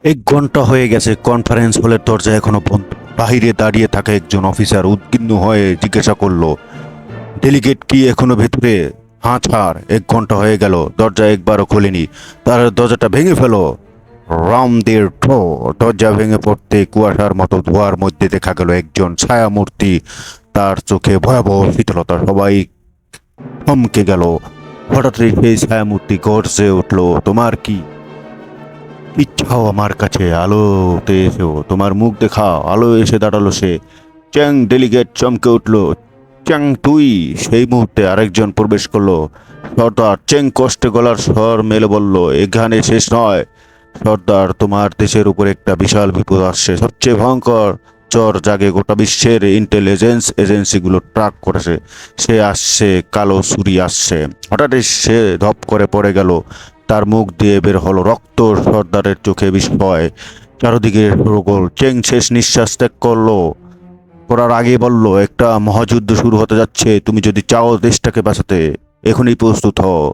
1 ঘন্টা হয়ে গেছে, কনফারেন্স হলের দরজা এখনো বন্ধ। বাহিরে দাঁড়িয়ে থাকা একজন অফিসার উদ্বিগ্ন হয়ে জিজ্ঞাসা করলো, ডেলিগেট কি এখনো ভেতরে? হ্যাঁ ছাড়, 1 ঘন্টা হয়ে গেল, দরজা একবারও খোলেনি। তার দরজাটা ভেঙে ফেলো। রামদের ঠো। দরজা ভেঙে পড়তে কুয়াশার মতো ধোয়ার মধ্যে দেখা গেল একজন ছায়ামূর্তি। তার চোখে ভয়াবহ শীতলতা, সবাই থমকে গেল। হঠাৎই সেই ছায়ামূর্তি গর্জে উঠল, তোমার কি ইচ্ছাও আমার কাছে? আলোতে এসো, তোমার মুখ দেখাও। আলো এসে দাঁড়ালো সে। চ্যাং! ডেলিগেট চমকে উঠল। চ্যাং তুই? সেই মুহূর্তে আরেকজন প্রবেশ করলো, সর্দার। চ্যাং কষ্টে গলার স্বর মেলে বলল, এখানে শেষ নয় সর্দার, তোমার দেশের উপর একটা বিশাল বিপদ আসছে, সবচেয়ে ভয়ঙ্কর চর জাগে গোটা বিশ্বের ইন্টেলিজেন্স এজেন্সিগুলো ট্র্যাক করেছে। সে আসছে, কালো ছুরি আসছে। হঠাৎই সে ধপ করে পড়ে গেল, তার মুখ দিয়ে বের হলো রক্ত। সর্দারের চোখে বিস্ময়, চারদিকে শোরগোল। চেং শেষ নিঃশ্বাস ত্যাগ করার আগে বলল, একটা মহাযুদ্ধ শুরু হতে যাচ্ছে, তুমি যদি চাও দেশটাকে বাঁচাতে এখনই প্রস্তুত হও।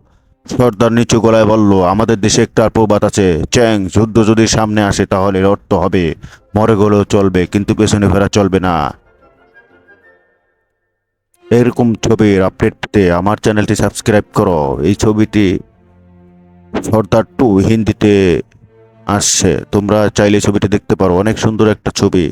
সর্দার নিচু গলায় বলল, আমাদের দেশে একটা প্রবাদ আছে, চ্যাং, যুদ্ধ যদি সামনে আসে তাহলে লড়তে হবে, মরে গেলেও চলবে, কিন্তু পেছনে ফেরা চলবে না। এরকম ছবির আপডেট পেতে আমার চ্যানেলটি সাবস্ক্রাইব করো। এই ছবিটি সর্দার 2 হিন্দিতে আসছে, তোমরা চাইলে ছবিটি দেখতে পারো, অনেক সুন্দর একটা ছবি।